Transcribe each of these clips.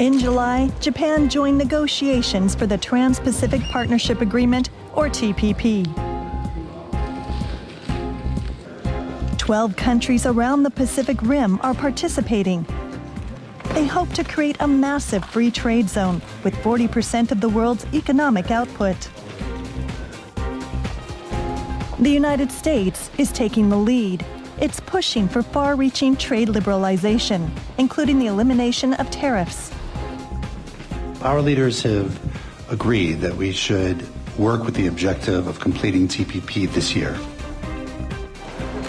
In July, Japan joined negotiations for the Trans-Pacific Partnership Agreement, or TPP. 12 countries around the Pacific Rim are participating. They hope to create a massive free trade zone with 40% of the world's economic output. The United States is taking the lead. It's pushing for far-reaching trade liberalization, including the elimination of tariffs. Our leaders have agreed that we should work with the objective of completing TPP this year.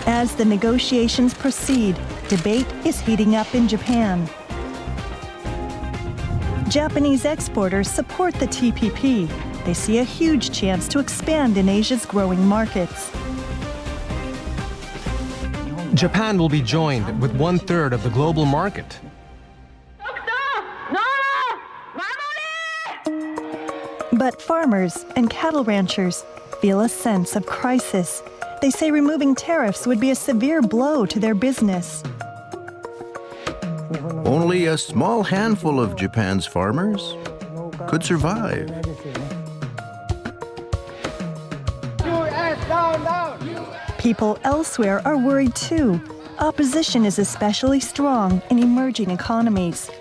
As the negotiations proceed, debate is heating up in Japan. Japanese exporters support the TPP. They see a huge chance to expand in Asia's growing markets. Japan will be joined with 1/3 of the global market. But farmers and cattle ranchers feel a sense of crisis. They say removing tariffs would be a severe blow to their business. Only a small handful of Japan's farmers could survive. People elsewhere are worried too. Opposition is especially strong in emerging economies.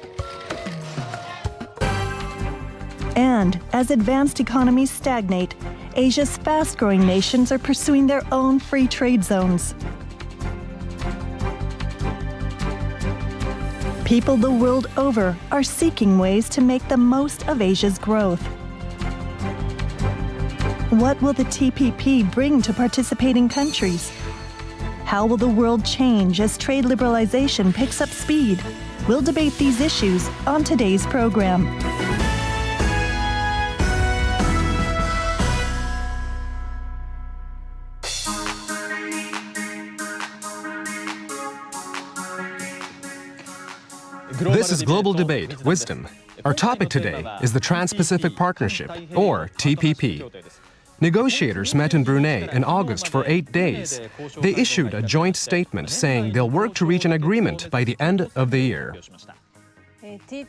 And as advanced economies stagnate, Asia's fast-growing nations are pursuing their own free trade zones. People the world over are seeking ways to make the most of Asia's growth. What will the TPP bring to participating countries? How will the world change as trade liberalization picks up speed? We'll debate these issues on today's program. This is Global Debate, Wisdom. Our topic today is the Trans-Pacific Partnership, or TPP. Negotiators met in Brunei in August for 8 days. They issued a joint statement saying they'll work to reach an agreement by the end of the year.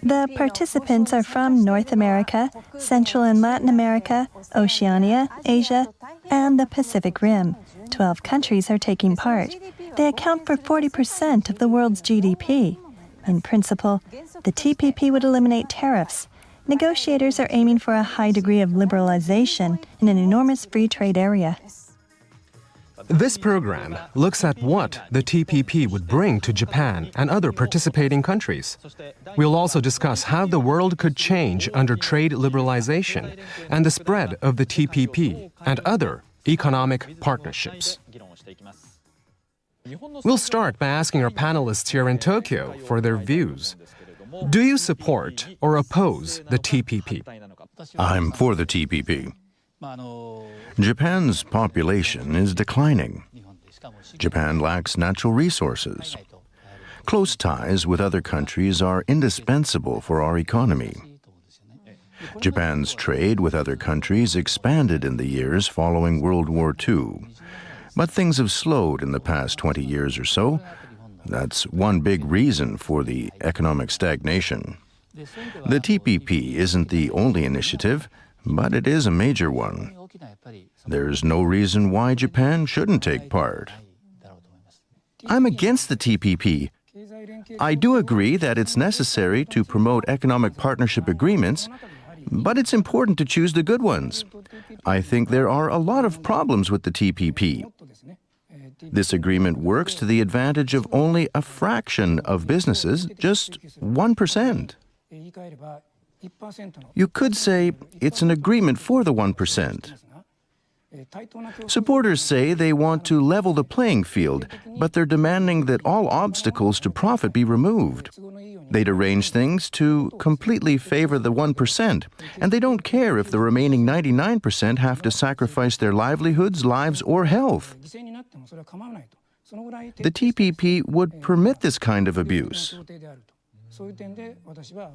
The participants are from North America, Central and Latin America, Oceania, Asia, and the Pacific Rim. 12 countries are taking part. They account for 40% of the world's GDP. In principle, the TPP would eliminate tariffs. Negotiators are aiming for a high degree of liberalization in an enormous free trade area. This program looks at what the TPP would bring to Japan and other participating countries. We'll also discuss how the world could change under trade liberalization and the spread of the TPP and other economic partnerships. We'll start by asking our panelists here in Tokyo for their views. Do you support or oppose the TPP? I'm for the TPP. Japan's population is declining. Japan lacks natural resources. Close ties with other countries are indispensable for our economy. Japan's trade with other countries expanded in the years following World War II. But things have slowed in the past 20 years or so. That's one big reason for the economic stagnation. The TPP isn't the only initiative, but it is a major one. There's no reason why Japan shouldn't take part. I'm against the TPP. I do agree that it's necessary to promote economic partnership agreements, but it's important to choose the good ones. I think there are a lot of problems with the TPP. This agreement works to the advantage of only a fraction of businesses, just 1%. You could say it's an agreement for the 1%. Supporters say they want to level the playing field, but they're demanding that all obstacles to profit be removed. They'd arrange things to completely favor the 1%, and they don't care if the remaining 99% have to sacrifice their livelihoods, lives, or health. The TPP would permit this kind of abuse.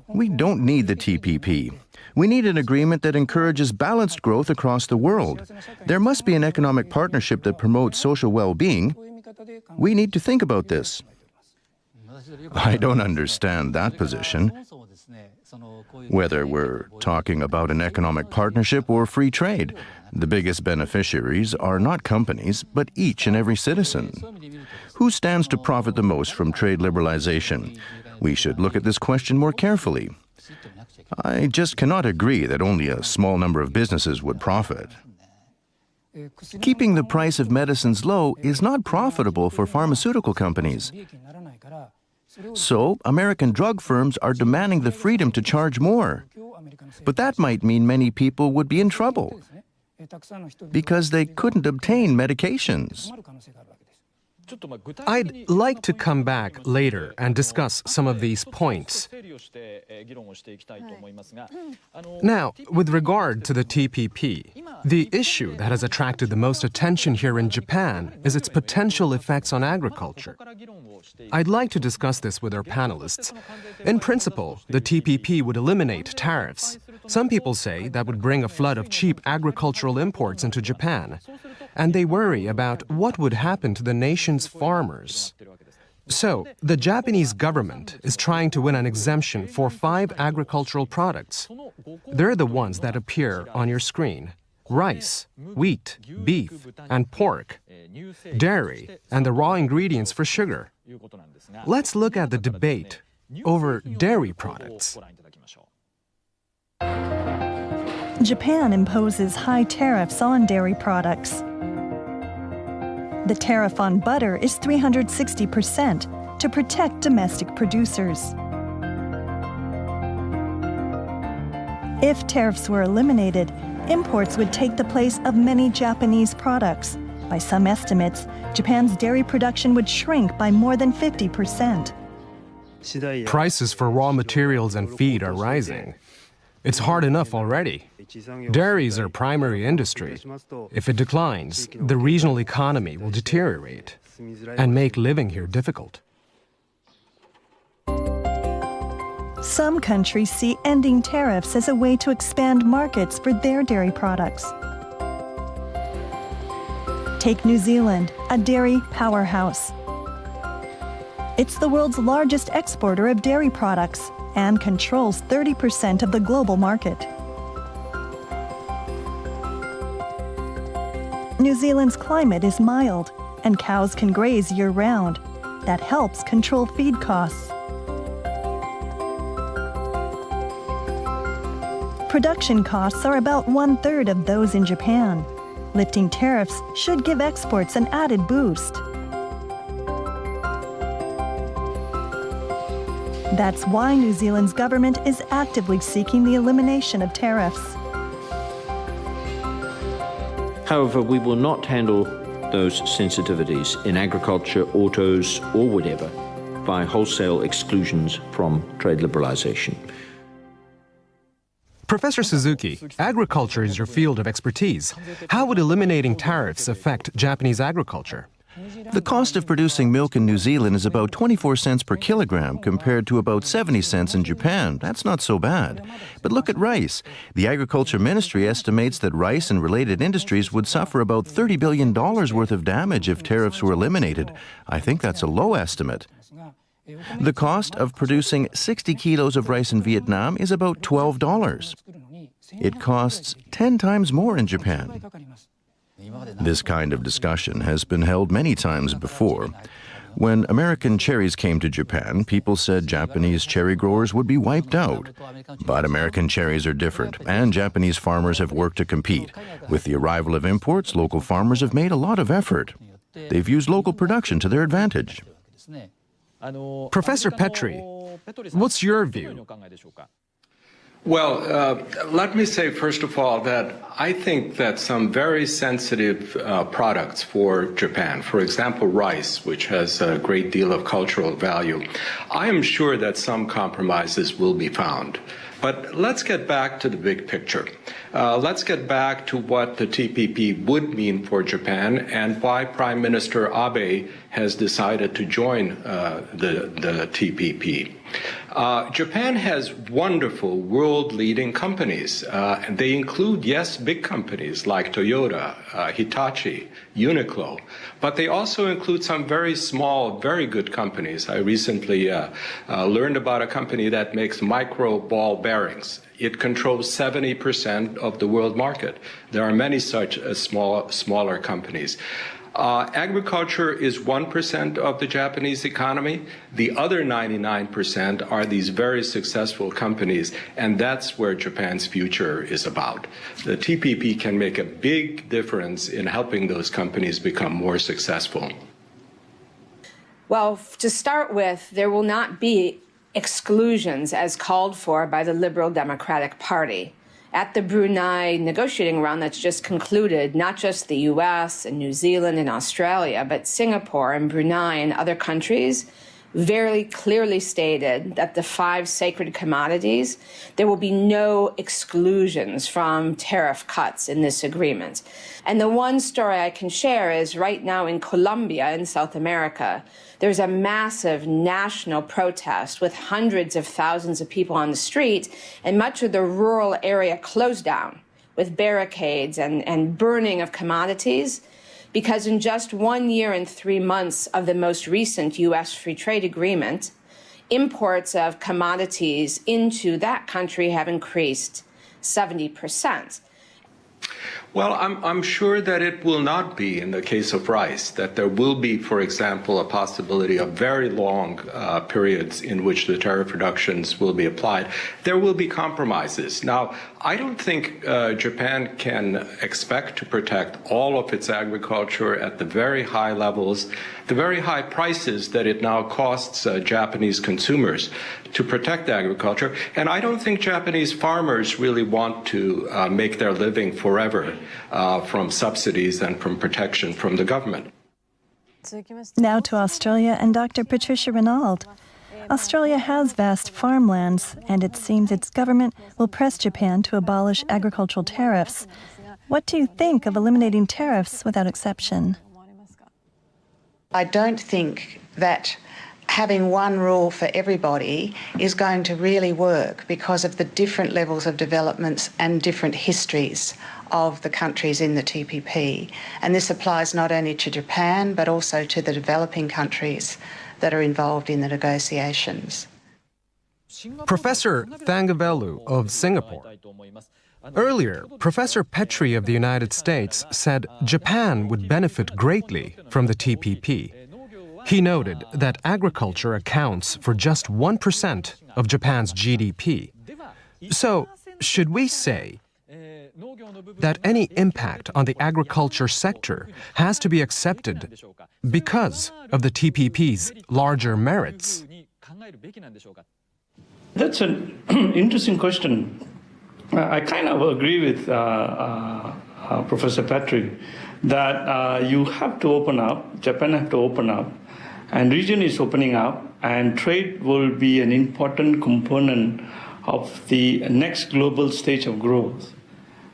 We don't need the TPP. We need an agreement that encourages balanced growth across the world. There must be an economic partnership that promotes social well-being. We need to think about this. I don't understand that position. Whether we're talking about an economic partnership or free trade, the biggest beneficiaries are not companies, but each and every citizen. Who stands to profit the most from trade liberalization? We should look at this question more carefully. I just cannot agree that only a small number of businesses would profit. Keeping the price of medicines low is not profitable for pharmaceutical companies. So, American drug firms are demanding the freedom to charge more. But that might mean many people would be in trouble because they couldn't obtain medications. I'd like to come back later and discuss some of these points. Now, with regard to the TPP, the issue that has attracted the most attention here in Japan is its potential effects on agriculture. I'd like to discuss this with our panelists. In principle, the TPP would eliminate tariffs. Some people say that would bring a flood of cheap agricultural imports into Japan, and they worry about what would happen to the nation's farmers. So, the Japanese government is trying to win an exemption for 5 agricultural products. They're the ones that appear on your screen: rice, wheat, beef, and pork, dairy, and the raw ingredients for sugar. Let's look at the debate over dairy products. Japan imposes high tariffs on dairy products. The tariff on butter is 360% to protect domestic producers. If tariffs were eliminated, imports would take the place of many Japanese products. By some estimates, Japan's dairy production would shrink by more than 50%. Prices for raw materials and feed are rising. It's hard enough already. Dairy is our primary industry. If it declines, the regional economy will deteriorate and make living here difficult. Some countries see ending tariffs as a way to expand markets for their dairy products. Take New Zealand, a dairy powerhouse. It's the world's largest exporter of dairy products and controls 30% of the global market. New Zealand's climate is mild, and cows can graze year-round. That helps control feed costs. Production costs are about 1/3 of those in Japan. Lifting tariffs should give exports an added boost. That's why New Zealand's government is actively seeking the elimination of tariffs. However, we will not handle those sensitivities in agriculture, autos, or whatever by wholesale exclusions from trade liberalization. Professor Suzuki, agriculture is your field of expertise. How would eliminating tariffs affect Japanese agriculture? The cost of producing milk in New Zealand is about 24 cents per kilogram compared to about 70 cents in Japan. That's not so bad. But look at rice. The Agriculture Ministry estimates that rice and related industries would suffer about $30 billion worth of damage if tariffs were eliminated. I think that's a low estimate. The cost of producing 60 kilos of rice in Vietnam is about $12. It costs 10 times more in Japan. This kind of discussion has been held many times before. When American cherries came to Japan, people said Japanese cherry growers would be wiped out. But American cherries are different, and Japanese farmers have worked to compete. With the arrival of imports, local farmers have made a lot of effort. They've used local production to their advantage. Professor Petri, what's your view? Well, let me say, first of all, that I think that some very sensitive products for Japan, for example, rice, which has a great deal of cultural value, I am sure that some compromises will be found. But let's get back to the big picture. Let's get back to what the TPP would mean for Japan and why Prime Minister Abe has decided to join the TPP. Japan has wonderful world-leading companies. They include, yes, big companies like Toyota, Hitachi, Uniqlo, but they also include some very small, very good companies. I recently learned about a company that makes micro ball bearings. It controls 70% of the world market. There are many such smaller companies. Agriculture is 1% of the Japanese economy. The other 99% are these very successful companies, and that's where Japan's future is about. The TPP can make a big difference in helping those companies become more successful. Well, to start with, there will not be exclusions as called for by the Liberal Democratic Party. At the Brunei negotiating round that's just concluded, not just the US and New Zealand and Australia, but Singapore and Brunei and other countries very clearly stated that the 5 sacred commodities, there will be no exclusions from tariff cuts in this agreement. And the one story I can share is right now in Colombia in South America, there's a massive national protest with hundreds of thousands of people on the street and much of the rural area closed down with barricades and burning of commodities. Because in just 1 year and 3 months of the most recent U.S. free trade agreement, imports of commodities into that country have increased 70%. Well, I'm sure that it will not be in the case of rice, that there will be, for example, a possibility of very long periods in which the tariff reductions will be applied. There will be compromises. Now, I don't think Japan can expect to protect all of its agriculture at the very high levels, the very high prices that it now costs Japanese consumers to protect agriculture. And I don't think Japanese farmers really want to make their living forever from subsidies and from protection from the government. Now to Australia and Dr. Patricia Renauld. Australia has vast farmlands, and it seems its government will press Japan to abolish agricultural tariffs. What do you think of eliminating tariffs without exception? I don't think that having one rule for everybody is going to really work because of the different levels of developments and different histories of the countries in the TPP. And this applies not only to Japan, but also to the developing countries that are involved in the negotiations. Professor Thangavelu of Singapore. Earlier, Professor Petrie of the United States said Japan would benefit greatly from the TPP. He noted that agriculture accounts for just 1% of Japan's GDP. So, should we say that any impact on the agriculture sector has to be accepted because of the TPP's larger merits? That's an interesting question. I kind of agree with Professor Petrie that you have to open up, Japan have to open up, and region is opening up, and trade will be an important component of the next global stage of growth.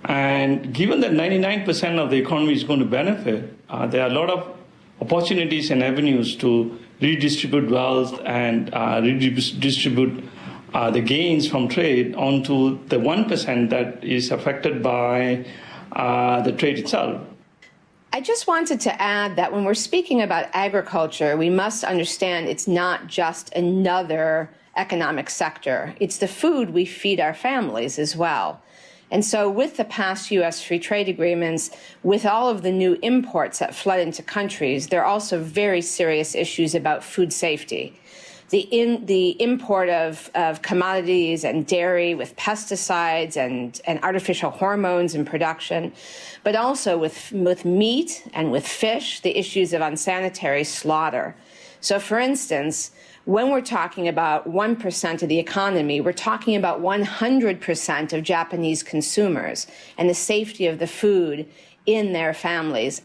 And given that 99% of the economy is going to benefit, there are a lot of opportunities and avenues to redistribute wealth and redistribute the gains from trade onto the 1% that is affected by the trade itself. I just wanted to add that when we're speaking about agriculture, we must understand it's not just another economic sector. It's the food we feed our families as well. And so with the past U.S. free trade agreements, with all of the new imports that flood into countries, there are also very serious issues about food safety. The import of commodities and dairy with pesticides and artificial hormones in production, but also with meat and with fish, the issues of unsanitary slaughter. So for instance, when we're talking about 1% of the economy, we're talking about 100% of Japanese consumers and the safety of the food in their families.